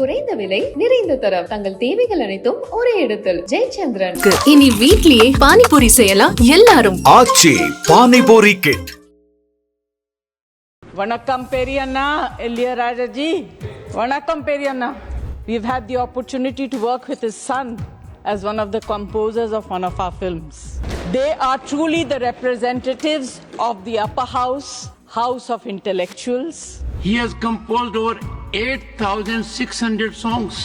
குறைந்த விலை நிறைந்த தரம் தங்கள் தேவைகள் அனைத்தும் ஒரே இடத்தில் ஜெயச்சந்திரன். இனி வீட்லயே பானிபூரி செய்யலாம் எல்லாரும். Aachi panipuri kit. Vanakkam Periyanna, Ilayaraja ji. Vanakkam Periyanna. We've had the opportunity to work with his son as one of the composers of one of our films. They are truly the representatives of the upper house, house of intellectuals. He has composed over 8,600 songs.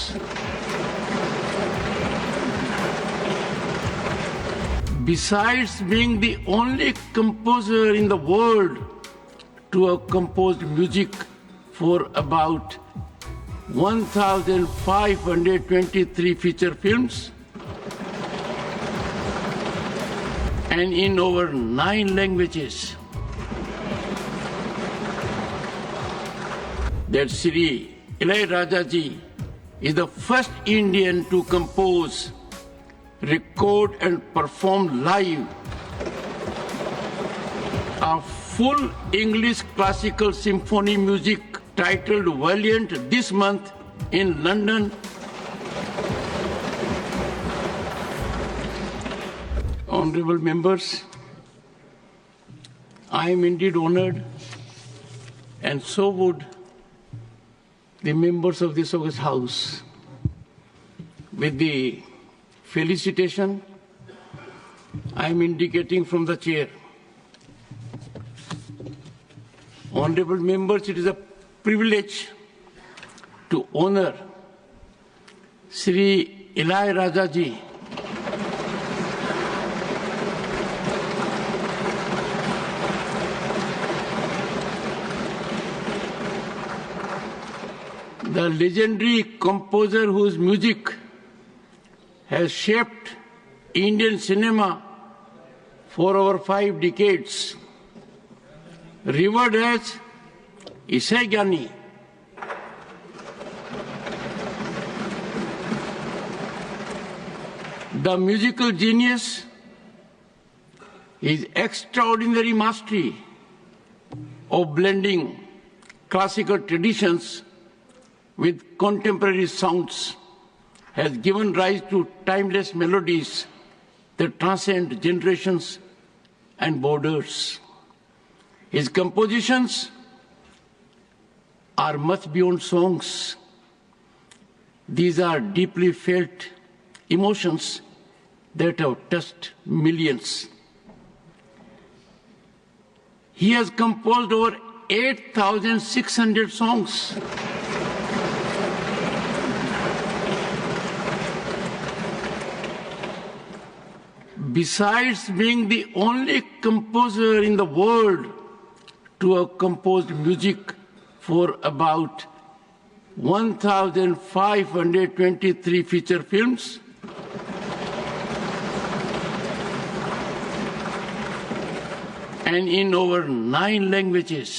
Besides being the only composer in the world to have composed music for about 1,523 feature films and in over 9 languages, that Sri Ilayaraja ji is the first Indian to compose, record and perform live a full English classical symphony music titled Valiant this month in London. Honorable members, I am indeed honored, and so would the members of this august house, with the felicitation I am indicating from the chair. Honorable members, it is a privilege to honor Sri Ilayaraja ji the legendary composer whose music has shaped Indian cinema for over 5 decades, revered as Isai Gyani. The musical genius, his extraordinary mastery of blending classical traditions with contemporary sounds has given rise to timeless melodies that transcend generations and borders. His compositions are much beyond songs. These are deeply felt emotions that have touched millions. He has composed over 8,600 songs. Besides being the only composer in the world to have composed music for about 1,523 feature films and in over 9 languages,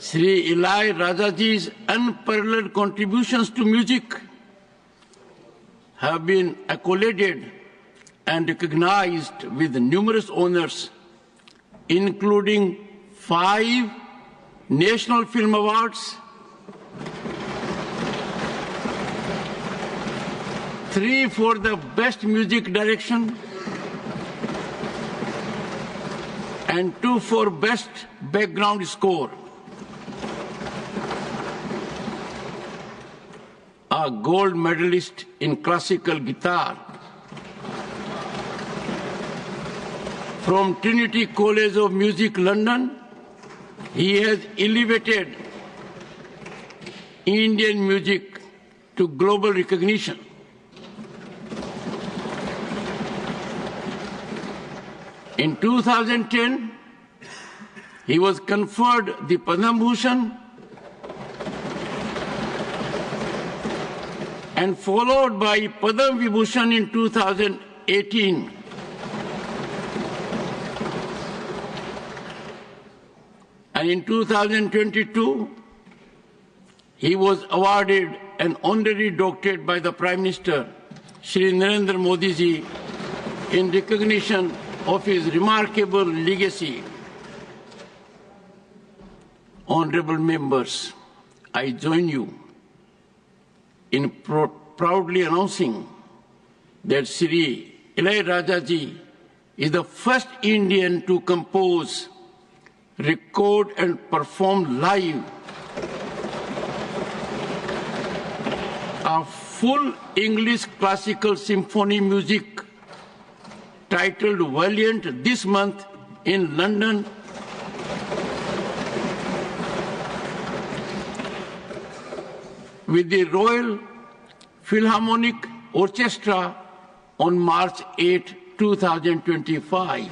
Sri Ilayaraja ji's unparalleled contributions to music have been accoladed and recognized with numerous honors, including 5 National Film Awards, 3 for the Best Music Direction, and 2 for Best Background Score. A gold medalist in classical guitar from Trinity College of Music, London, he has elevated Indian music to global recognition. In 2010, he was conferred the Padma Bhushan and followed by Padma Vibhushan in 2018. And in 2022, he was awarded an honorary doctorate by the Prime Minister, Shri Narendra Modi ji, in recognition of his remarkable legacy. honorable members, I join you in proudly announcing that Sri Ilaiyaraaja ji is the first Indian to compose, record and perform live a full English classical symphony music titled Valiant this month in London with the Royal Philharmonic Orchestra on March 8, 2025.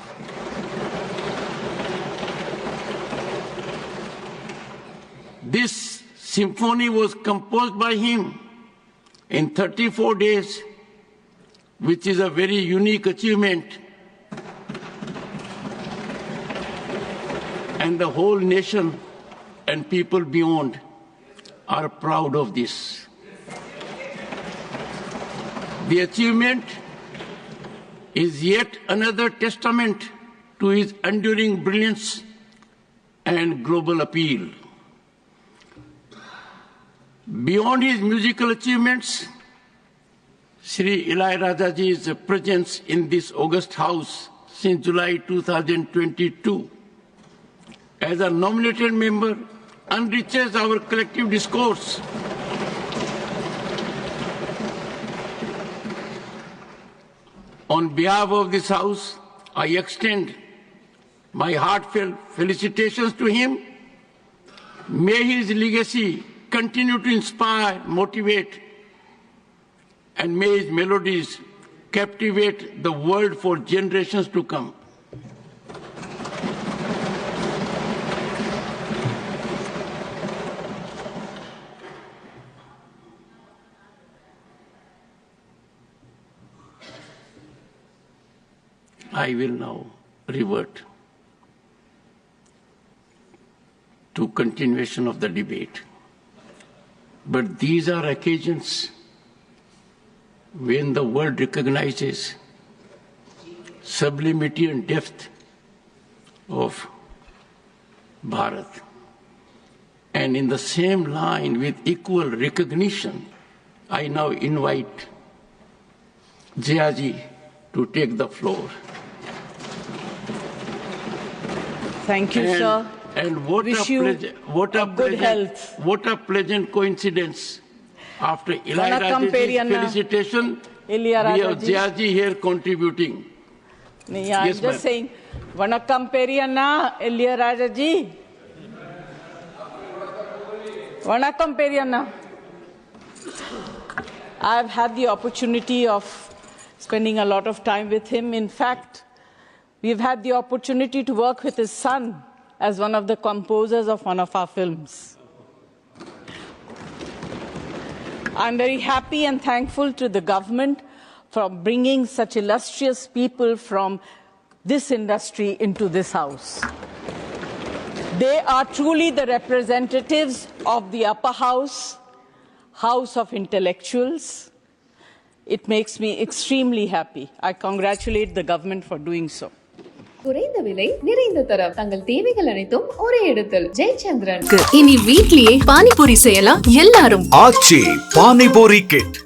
This symphony was composed by him in 34 days, which is a very unique achievement. And the whole nation and people beyond are proud of this. The achievement is yet another testament to his enduring brilliance and global appeal. Beyond his musical achievements, Sri Ilaiyaraaja ji's presence in this august house since July 2022 as a nominated member enriches our collective discourse. On behalf of this House, I extend my heartfelt felicitations to him. May his legacy continue to inspire, motivate, and may his melodies captivate the world for generations to come. I will now revert to continuation of the debate. But these are occasions when the world recognizes sublimity and depth of Bharat. And in the same line, with equal recognition, I now invite Jiaji to take the floor. Thank you, sir. And what Wish what a pleasant coincidence. After Ilaiyaraaja's felicitation, we have Jiaji here contributing. I'm Yes, just ma'am. saying, Vanakkam Periyanna, Ilaiyaraaja ji. Vanakkam Periyanna. I've had the opportunity of spending a lot of time with him. In fact, we've had the opportunity to work with his son as one of the composers of one of our films. I'm very happy and thankful to the government for bringing such illustrious people from this industry into this house. They are truly the representatives of the upper house, house of intellectuals. It makes me extremely happy. I congratulate the government for doing so. குறைந்த விலை நிறைந்த தரம் தங்கள் தேவைகள் அனைத்தும் ஒரே இடத்தில் ஜெயச்சந்திரன். இனி வீட்லயே பானிபூரி செய்யலாம் எல்லாரும். ஆச்சி பானிபூரி கிட்.